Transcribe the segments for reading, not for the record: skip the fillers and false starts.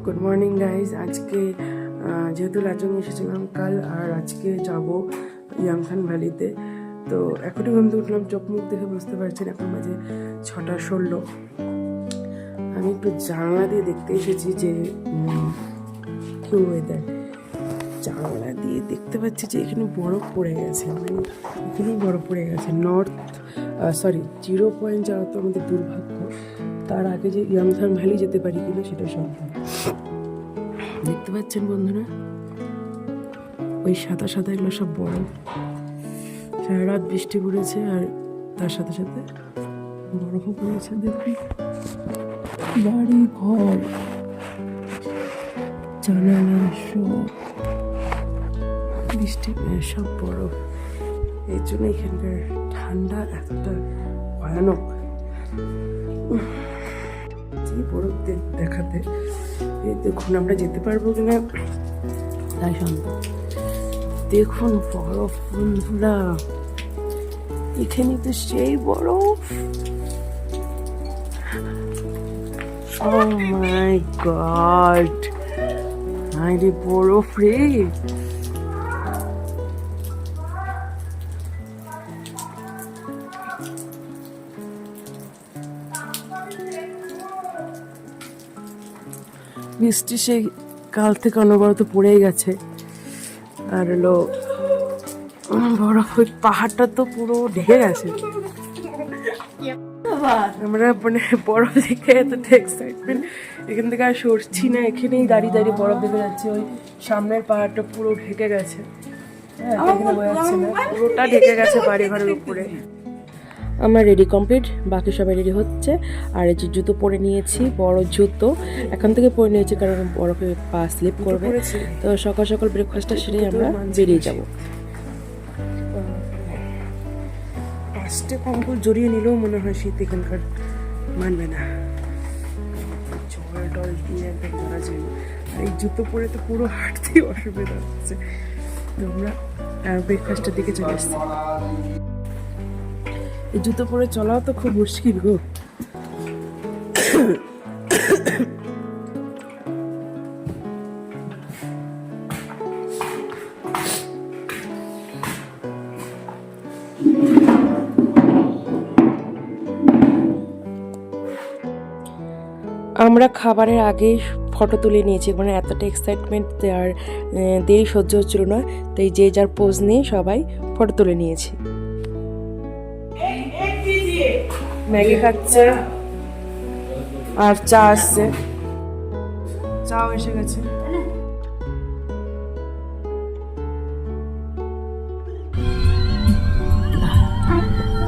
Good morning guys. আজকে যেহেতু লাচং এসেছিলাম কাল, আর আজকে যাব ইয়াংথাং ভ্যালিতে। তো এখনই ঘুম থেকে উঠলাম, চোখ মুখ দেখে বুঝতে পারছেন এখন বাজে 6:16। আমি একটু জানলা দিয়ে দেখতে এসেছি যে কি ওয়েদার। জানলা দিয়ে দেখতে পাচ্ছি যে এখানে বরফ পড়ে গেছে, মানে এখানেই বরফ পড়ে গেছে। 0 পয়েন্ট যাওয়া তো আমাদের দুর্ভাগ্য, তার আগে যে ইয়াংথাং ভ্যালি যেতে পারি কিনা সেটা সম্ভব। দেখতে পাচ্ছেন বন্ধুরা, ওই সাদা সাদা এগুলো সব বরফ। সারা রাত বৃষ্টি পড়েছে আর তার সাথে সাথে বরফও পড়েছে। দেখুন, বাড়ি ঘর জানালা সব বৃষ্টি সব বরফ। এই জন্য এখানকার ঠান্ডা এতটা ভয়ানক। বরফ দেখাতে এই দেখুন, আমরা যেতে পারবো কিনা তাই সন্দেহ। দেখুন বরফ বন্ধুরা, এখানে তো সেই বরফ। Oh my God, আরে বরফ রে। বৃষ্টি সেই কাল থেকে অনবরত পড়েই গেছে। আর হলো বরফ, ওই পাহাড়টা তো পুরো ঢেকে গেছে। আমরা মানে বরফ দেখে এতটা এক্সাইটমেন্ট, এখান থেকে আর সরছি না, এখানেই দাঁড়িয়ে দাঁড়িয়ে বরফ দেখে যাচ্ছে। ওই সামনের পাহাড়টা পুরো ঢেকে গেছে, এখানে বোঝাচ্ছে না, পুরোটা ঢেকে গেছে বাড়ি ঘরের উপরে। আমার রেডি কমপ্লিট, বাকি সবাই রেডি হচ্ছে। আর এই যে জুতো পরে নিয়েছি, বড় জুতো এখন থেকে পরে নিয়েছি কারণ বরফে পা স্লিপ করবে। তো সকাল সকাল ব্রেকফাস্টটা সেরে আমরা বেরিয়ে যাব। ফার্স্টে কম্বল জড়িয়ে নিলেও মনে হয় শীত এখানকার মানবে না, জল টল দিয়ে একদম ধরা যায়। আর এই জুতো পরে তো পুরো হাঁটতেই অসুবিধা হচ্ছে। তো আমরা ব্রেকফাস্টের দিকে চলে আসছি। এই জুতো পরে চলাও তো খুব মুশকিল গো। আমরা খাবারের আগে ফটো তুলে নিয়েছি, মানে এতটা এক্সাইটমেন্ট আর দেরি সহ্য হচ্ছিল না, তাই যে যার পোজ নিয়ে সবাই ফটো তুলে নিয়েছি। ম্যাগি খাচ্ছে আর চা আসছে, চাও এসে গেছে।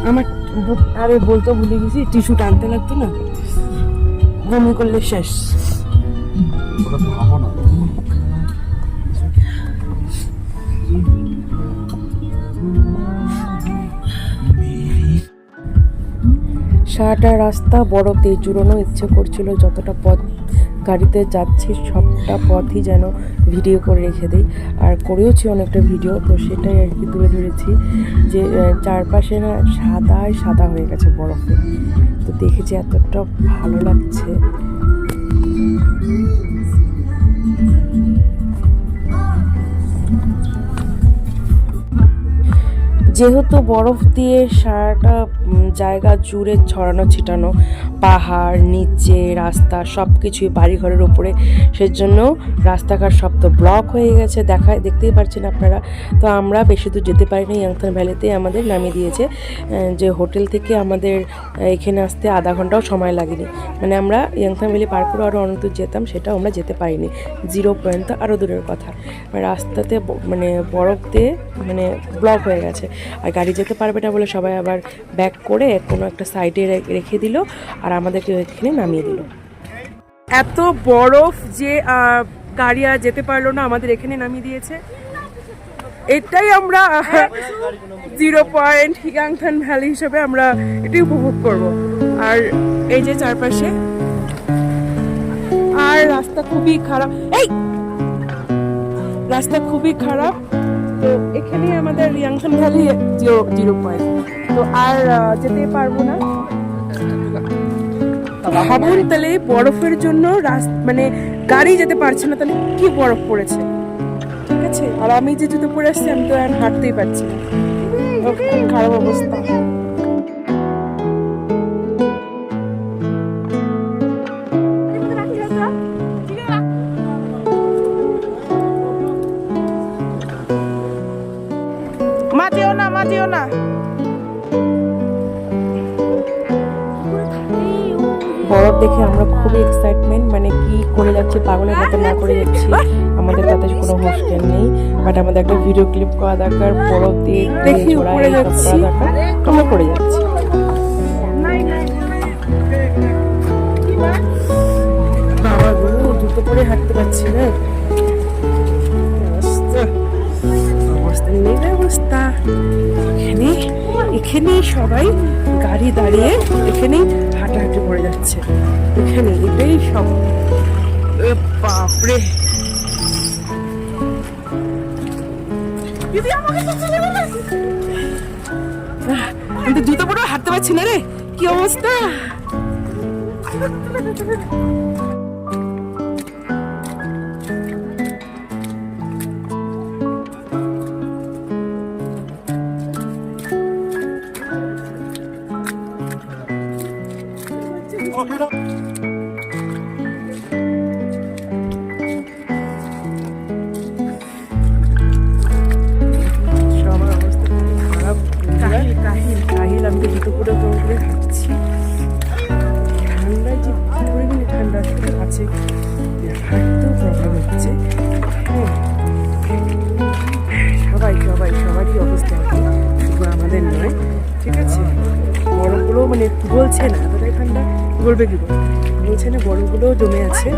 আমার আরে বলতে ভুলে গেছি, টিস্যু টানতে লাগতো না, বমি করলে শেষ। সারাটা রাস্তা বরফ দিয়ে জুড়ানো, ইচ্ছে করছিল যতটা পথ গাড়িতে যাচ্ছি সবটা পথই যেন ভিডিও করে রেখে দিই। আর করেওছি অনেকটা ভিডিও, তো সেটাই আর কি তুলে ধরেছি যে চারপাশে না সাদাই সাদা হয়ে গেছে বরফে। তো দেখেছি এতটা ভালো লাগছে। যেহেতু বরফ দিয়ে সারাটা জায়গা জুড়ে ছড়ানো ছিটানো, পাহাড় নিচে রাস্তা সব কিছুই বাড়িঘরের উপরে, সেজন্য রাস্তাঘাট সব তো ব্লক হয়ে গেছে, দেখতেই পাচ্ছেন আপনারা। তো আমরা বেশি দূর যেতে পারিনি, ইয়াংথাং ভ্যালিতে আমাদের নামিয়ে দিয়েছে। যে হোটেল থেকে আমাদের এখানে আসতে আধা ঘন্টাও সময় লাগেনি, মানে আমরা ইয়াংথাং ভ্যালি পার করে আরও অনেক দূর যেতাম, সেটাও আমরা যেতে পারিনি। 0 পয়েন্ট তো আরও দূরের কথা। রাস্তাতে মানে বরফ দিয়ে মানে ব্লক হয়ে গেছে, আর গাড়ি যেতে পারবে না বলে সবাই আবার ব্যাক করে কোনো একটা সাইডে রেখে দিল আর আমাদেরকে এখানে নামিয়ে দিল। এত বরফ যে গাড়ি আর যেতে পারলো না, আমাদের এখানে নামিয়ে দিয়েছে। এটাই আমরা 0 পয়েন্ট ইয়াংথাং ভ্যালি হিসেবে আমরা এটাই উপভোগ করব। আর এই যে চারপাশে, আর রাস্তা খুবই খারাপ, রাস্তা খুবই খারাপ। তো এখানে আমাদের ইয়াংথাং ভ্যালি 0 পয়েন্ট, তো আর যেতে পারবো না। ভাবুন তাহলে বরফের জন্য মানে গাড়ি যেতে পারছে না, তাহলে কি বরফ পড়েছে, ঠিক আছে। আর আমি যে জুতো পরে আসছি, আমি তো আর হাঁটতেই পারছি না, খুব খারাপ অবস্থা। মা যেও না। বরফ দেখে আমরা খুবই এক্সাইটমেন্ট, মানে কি করে যাচ্ছি, পাগলের মতো না করে যাচ্ছি, আমাদের তাতে কোনো মুশকিল নেই। বাট আমাদের একটা ভিডিও ক্লিপ করা দরকার, বরফ দিয়ে দেখি পড়ে যাচ্ছি, আমরা পড়ে যাচ্ছি। বাবা গো, জুতো পরে হাঁটতে পারছি না, অবস্থা নেই অবস্থা। এখানেই সবাই গাড়ি দাঁড়িয়ে এখানেই হাঁটাহাঁটি করে যাচ্ছে, এখানে এটাই সব। বাপরে, আমি তো জুতো পরে হাঁটতে পারছি না রে, কি অবস্থা। আমি জুতো পরে হাঁটছি, ঠান্ডায় যে পরিমাণে ঠান্ডা আছে, হাঁটতেও প্রবলেম হচ্ছে। সবারই অবস্থা শুধু আমাদের নয়, ঠিক আছে। বরফগুলো মানে বলছে না, এতটাই ঠান্ডা বলবে কি বলছে না, বরফগুলোও জমে আছে।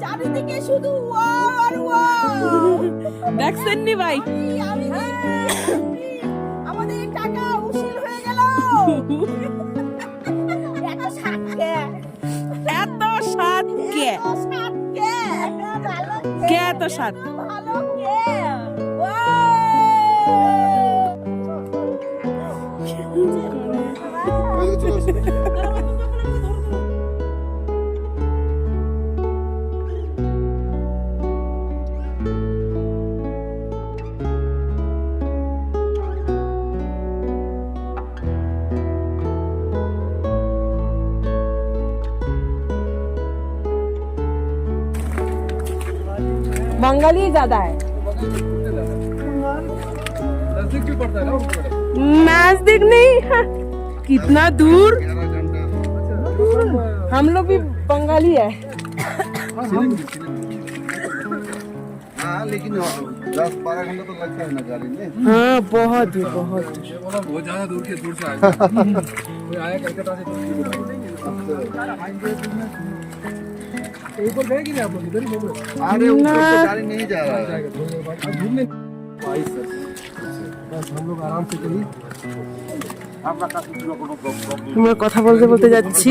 চারিদিকে শুধু ওয়াও আর ওয়াও, দেখছেন নি ভাই, আমাদের টাকা উসুল হয়ে গেল। এত স্বাদ কে, এত স্বাদ কে, কে এত স্বাদ, ভালো কে, बंगाली ज्यादा है, नजदीक नहीं है, कितना दूर, हम लोग भी बंगाली है। हाँ, लेकिन 10-12 घंटा तो लगता है ना गाड़ी में। हाँ, बहुत दूर, बहुत ज्यादा दूर से आया। कोई आया कलकत्ता से ऊपर गए कि नहीं आप लोग, इधर ही घूम रहे? अरे ऊपर तो गाड़ी नहीं जा रहा है, घूमने बस हम लोग आराम से चलिए। আমরা কথা বলতে বলতে যাচ্ছি,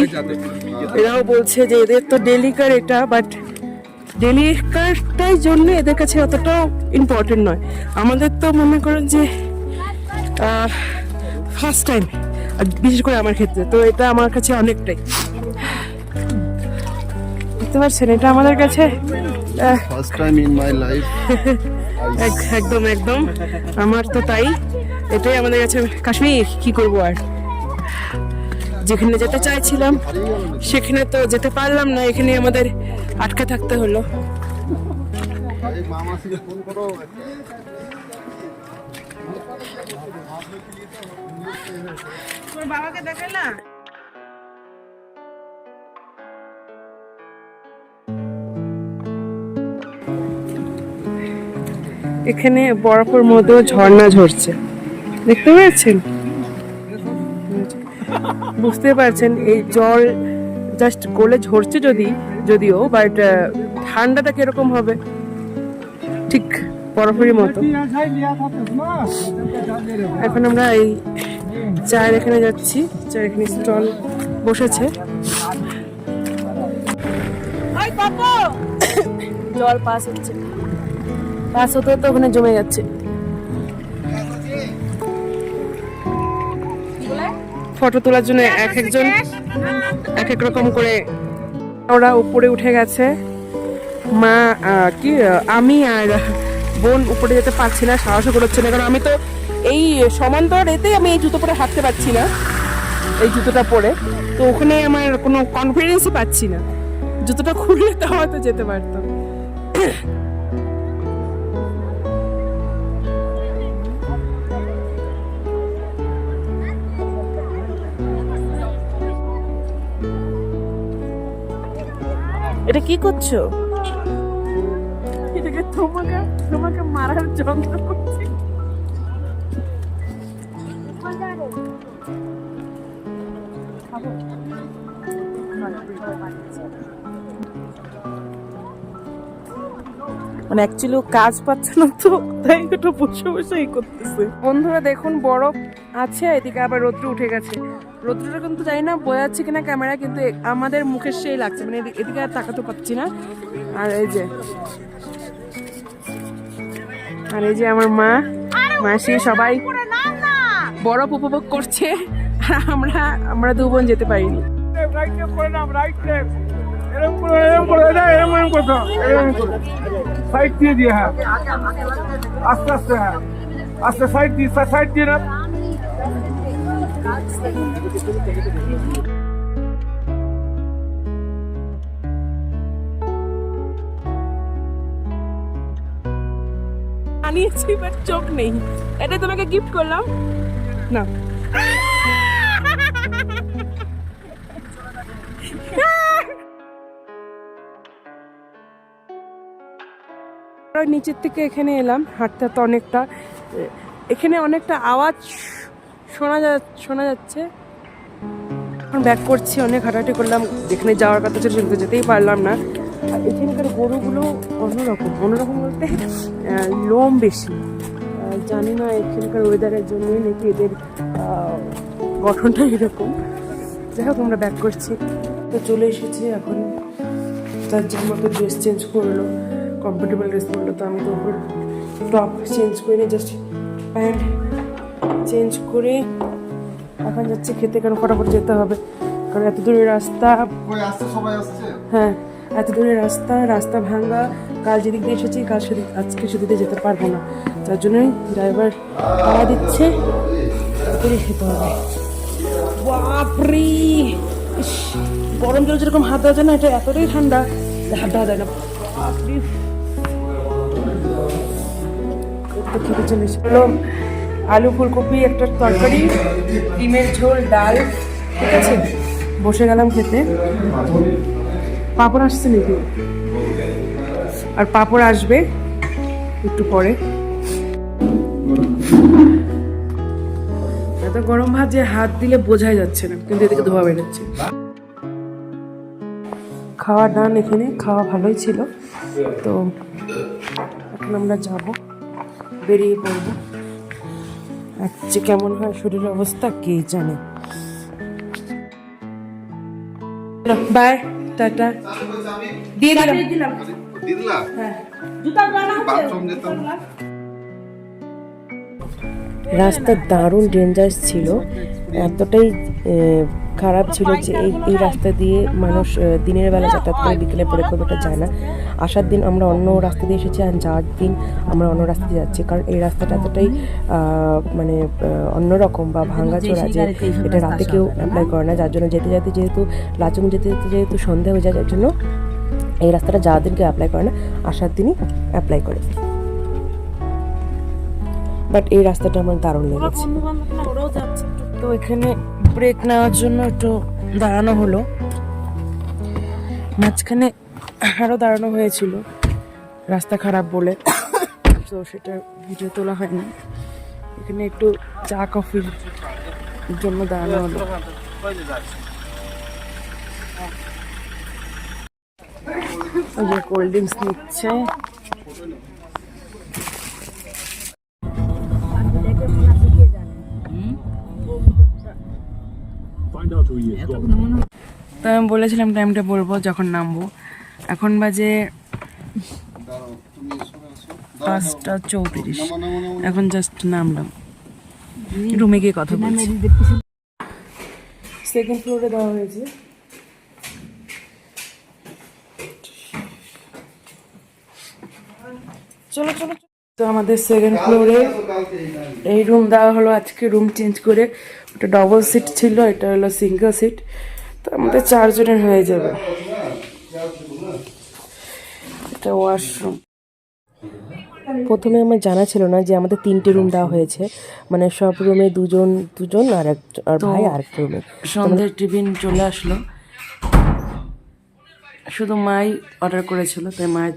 এরাও বলছে যে এদের তো ডেলি কার এটা, বাট ডেলি কারটাই জন্য এদের কাছে অতটা ইম্পর্টেন্ট নয়। আমাদের তো মনে করেন যে ফার্স্ট টাইম, বিশেষ করে আমার ক্ষেত্রে তো এটা আমার কাছে অনেকটাই, বুঝতে পারছেন, এটা আমাদের কাছে first time in my life. একদম একদম, আমার তো তাই, এটাই আমাদের কাছে কাশ্মীর, কি করবো আর। যেখানে যেতে চাইছিলাম সেখানে তো যেতে পারলাম না, এখানে আমাদের আটকে থাকতে হলো। বাবাকে দেখালা এখানে বরফের মধ্যেও ঝর্ণা ঝরছে, দেখতে পেয়েছেন? বুঝতে পারছেন এই জল জাস্ট গলে ঝরছে যদিও বাট ঠান্ডাটা কিরকম হবে, ঠিক বরফের মতো। এখন আমরা এই চায়ের এখানে যাচ্ছি, চায়ের এখানে স্টল বসেছে। জল পাস হচ্ছে, পাস হতে হতে ওখানে জমে যাচ্ছে। ফটো তোলার জন্য একজন এক এক রকম করে ওরা উপরে উঠে গেছে। মা আমি আর বোন উপরে যেতে পারছি না, সাহস করছে না, কারণ আমি তো এই সমান্তর এতেই আমি এই জুতো পরে হাঁটতে পারছি না, এই জুতোটা পরে। তো ওখানে আমার কোনো কনফিডেন্সই পাচ্ছি না, জুতোটা খুললে তো হয়তো যেতে পারতাম। এটা কি করছো? এটাকে তোমাকে মারার যন্ত্র করছি। মানে অ্যাকচুয়ালি কাজ পাচ্ছে না, তো তাই একটু বসে বসে করতেছে। বন্ধুরা দেখুন, বরফ আছে, এদিকে আবার রোদ্র উঠে গেছে। রোদ্রটা কিন্তু জানি না বোঝা যাচ্ছে কিনা ক্যামেরা, কিন্তু আমাদের মুখের সেই লাগছে, মানে এদিকে আর তাকাতে পারছি না। আর এই যে আমার মা মাসি সবাই বরফ উপভোগ করছে, আর আমরা দু বোন যেতে পারিনি। সাইড দিয়ে দিয়ে, হ্যাঁ আস্তে আস্তে, হ্যাঁ আস্তে সাইড দিয়ে না। আনিয়েছি বাট চোখ নেই, এটা তোমাকে গিফট করলাম না। নিচের থেকে এখানে এলাম হাঁটতে, তো অনেকটা এখানে অনেকটা আওয়াজ শোনা যাচ্ছে। এখন ব্যাক করছি, অনেক হাঁটাহাঁটি করলাম, যেখানে যাওয়ার কথা ছিল সেখানে যেতেই পারলাম না। আর এখানকার গরুগুলো অন্যরকম বলতে লোম বেশি, জানি না এখানকার ওয়েদারের জন্যই নাকি এদের গঠনটা এরকম। যাই হোক আমরা ব্যাক করছি, তো চলে এসেছি। এখন তার যে মতো ড্রেস চেঞ্জ করলো, কমফোর্টেবল ড্রেস পরলো, তো আমি তো উপর টপ চেঞ্জ করে নিয়ে জাস্ট প্যান্ট চেঞ্জ করে এখন যাচ্ছে খেতে, কারণ ফটাফট যেতে হবে, কারণ এত দূরের রাস্তা। হ্যাঁ, এত দূরের রাস্তা ভাঙ্গা, কাল যেদিক দিয়ে এসেছি কাল আজকে সেদিকে যেতে পারবো না, তার জন্যই ড্রাইভার পাওয়া দিচ্ছে, করে খেতে হবে। বাপরে, গরম জল যেরকম হাত দেওয়া যায় না, এটা এতটাই ঠান্ডা হাত দেওয়া যায় না। খেতে চলে এসেছিল আলু ফুলকপি একটা তরকারি, ডিমের ঝোল, ডাল, ঠিক আছে। বসে গেলাম খেতে। পাঁপড় আসছে নাকি? আর পাঁপড় আসবে একটু পরে। এত গরম ভাত যে হাত দিলে বোঝাই যাচ্ছে না, কিন্তু এদিকে ধোয়া বেরোচ্ছে। খাওয়া ডান, এখানে খাওয়া ভালোই ছিল। তো এখন আমরা যাব, বেরিয়ে পড়বো। আজকে কেমন হয় শরীরের অবস্থা কে জানে। Bye, tata. দিয়ে দিলাম। রাস্তা দারুণ ডেঞ্জারাস ছিল, এতটাই খারাপ ছিল যে এই রাস্তা দিয়ে মানুষ দিনের বেলা যাতায়াত করে, বিকেলে পরে খুব একটা যায় না। আসার দিন আমরা অন্য রাস্তা দিয়ে এসেছি, আর যাওয়ার দিন আমরা অন্য রাস্তা দিয়ে যাচ্ছি, কারণ এই রাস্তাটা এতটাই মানে অন্যরকম বা ভাঙাচোরা যে এটা রাতে কেউ অ্যাপ্লাই করে না। যার জন্য যেতে যেহেতু লাচুং যেতে সন্ধ্যা হয়ে যায়, যার জন্য এই রাস্তাটা যাওয়ার দিনকে অ্যাপ্লাই করে না, আসার দিনই অ্যাপ্লাই করে। বাট এই রাস্তাটা আমার দারুণ লেগেছে। তো এখানে ব্রেক নেওয়ার জন্য একটু দাঁড়ানো হলো, মাঝখানে আরও দাঁড়ানো হয়েছিল রাস্তা খারাপ বলে, তো সেটা ভিডিও তোলা হয়নি। এখানে একটু চা কফির জন্য দাঁড়ানো হলো। ওই যে কোল্ড ড্রিঙ্কস নিচ্ছে। তো আমি বলেছিলাম টাইমটা বলবো যখন নামবো। এখন বাজে 5:34। এখন জাস্ট নামলাম, রুমে গিয়ে কথা বলছি। সেকেন্ড ফ্লোরে দেওয়া হয়েছে। চলো চলো। তো আমাদের সেকেন্ড ফ্লোরে এই রুম দেওয়া হলো আজকে, রুম চেঞ্জ করে। ওটা ডবল সিট ছিল, এটা হলো সিঙ্গেল সিট। তো আমাদের 4 জনের হয়ে যাবে। এটা ওয়াশরুম। প্রথমে আমার জানা ছিল না যে আমাদের 3টে রুম দেওয়া হয়েছে, মানে সব রুমে দুজন আর ভাই আরেকটা রুমে। সন্ধ্যের টিফিন চলে আসলো, শুধু মাই অর্ডার করেছিল, তাই মায়ের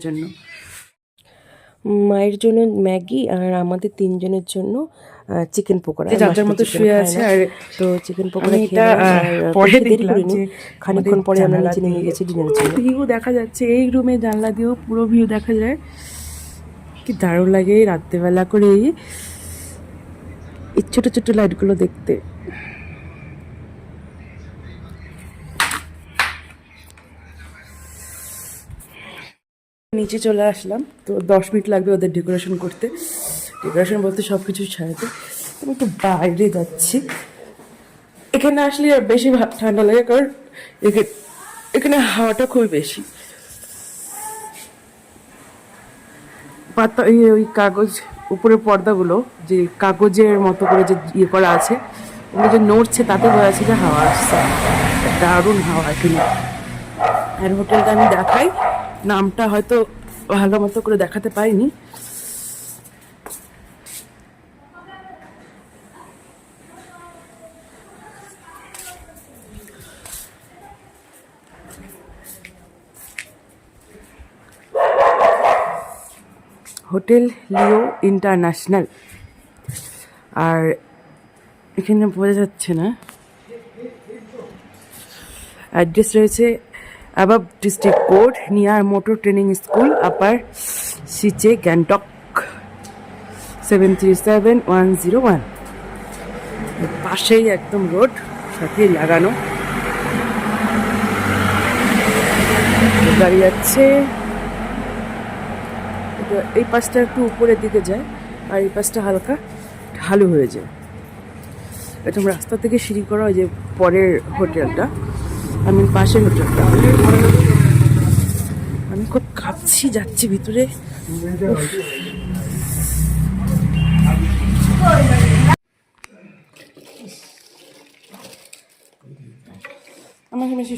জন্য ম্যাগি, আর আমাদের 3 জনের জন্য চিকেন পকোড়া। যার মতো শুয়ে আছে। আর তো চিকেন পকোড়া পরে দেখলাম যে খানিকক্ষণ পরে আমরা নিচে নেমে গেছি ডিনারের জন্য। ভিউ দেখা যাচ্ছে এই রুমে, জানলা দিয়েও পুরো ভিউ দেখা যায়। কি দারুণ লাগে রাত্রেবেলা করে এই ছোট ছোট লাইটগুলো দেখতে। নিচে চলে আসলাম, তো 10 মিনিট লাগবে ওদের ডেকোরেশন করতে। ডেকোরেশন বলতে সব কিছু সাজাতে। আমি একটু বাইরে যাচ্ছি। এখানে আসলে আর বেশি ঠান্ডা লাগে, কারণ এখানে হাওয়াটা খুবই বেশি। পাতা ওই কাগজ উপরের পর্দাগুলো যে কাগজের মতো করে যে ইয়ে করা আছে, ওগুলো যে নড়ছে তাতে বোঝা যাচ্ছে যে হাওয়া আসছে। দারুণ হাওয়া এখানে। আর হোটেলটা আমি দেখাই, নামটা হয়তো ভালো মতো করে দেখাতে পারিনি। হোটেল লিও ইন্টারন্যাশনাল। আর এখানে বোঝা যাচ্ছে না, অ্যাড্রেস রয়েছে অ্যাবাব district code near motor training school, upper Sichey, Gangtok 737101। পাশেই একদম রোড, সাথেই লাগানো গাড়ি যাচ্ছে। এই পাশটা একটু উপরের দিকে যায়, আর এই পাশটা হালকা ঢালু হয়ে যায়। একদম রাস্তা থেকে সিঁড়ি করা, ওই যে পরের হোটেলটা, আমি পাশের হোটেলটা। আমি খুব কাঁপছি, যাচ্ছি ভিতরে। আমার বেশি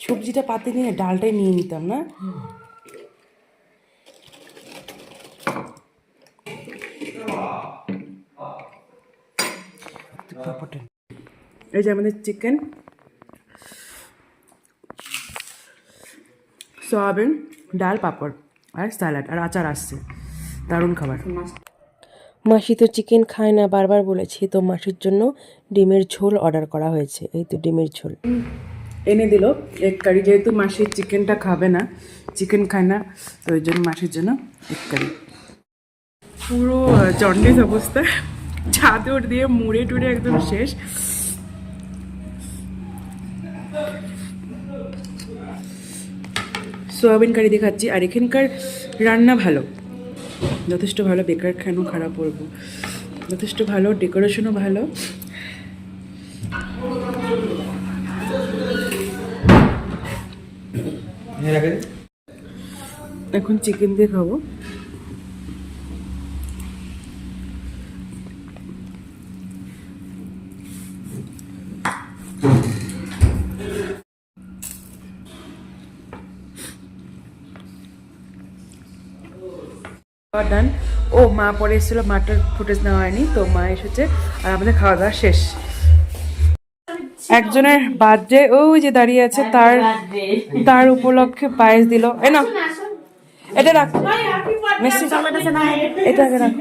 সবজিটা পাতে নিয়ে ডালটাই নিয়ে নিতাম না। এই যে আমাদের চিকেন, সয়াবিন, ডাল, পাঁপড় আর স্যালাড আর আচার আসছে। দারুণ খাবার। মাসি তো চিকেন খায় না, বারবার বলেছি, তো মাসির জন্য ডিমের ঝোল অর্ডার করা হয়েছে। এই তো ডিমের ঝোল এনে দিল, এগ কারি। যেহেতু মাসি চিকেনটা খাবে না, চিকেন খায় না, তো ওই জন্য মাসির জন্য এগ কারি। পুরো জন্ডিস অবস্থা, চাদর দিয়ে মুড়ে টুড়ে একদম শেষ। সোয়াবিন কারি দিয়ে খাচ্ছি। আর এখানকার রান্না ভালো, যথেষ্ট ভালো। বেকার কেন খারাপ বলবো, যথেষ্ট ভালো। ডেকোরেশনও ভালো। এখন চিকেন দিয়ে খাবো। ডান। ও মা পরে এসেছিল, মাটার ফুটেজ নেওয়া হয়নি, তো মা এসেছে আর আমাদের খাওয়া দাওয়া শেষ। একজনের বার্থডে ওই যে দাঁড়িয়ে আছে, তার উপলক্ষে পায়েস দিল। এ না, এটা রাখো, মিষ্টি চকলেট আছে না, এটা আগে রাখো।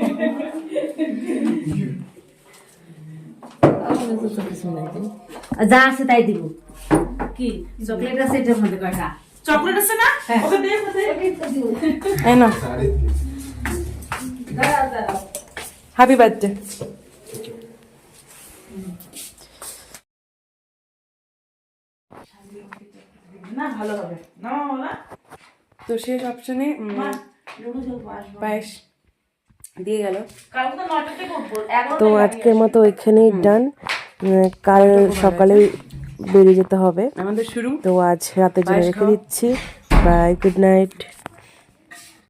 যা আছে তাই দিব। কি চকলেট আছে এটার মধ্যে কয়টা? চকলেট আছে না? ওকে দে, এই না, হ্যাপি বার্থডে। না ভালো হবে না মামা। তো শেষ অপশনে পায়েস দিয়ে গেল। কালকে তো 9টাতে করবো, তো আজকের মতো ওইখানেই ডান। কাল সকালে বেরিয়ে যেতে হবে আমাদের শুরু। তো আজ রাতের জন্য রেখে দিচ্ছি। Bye, good night.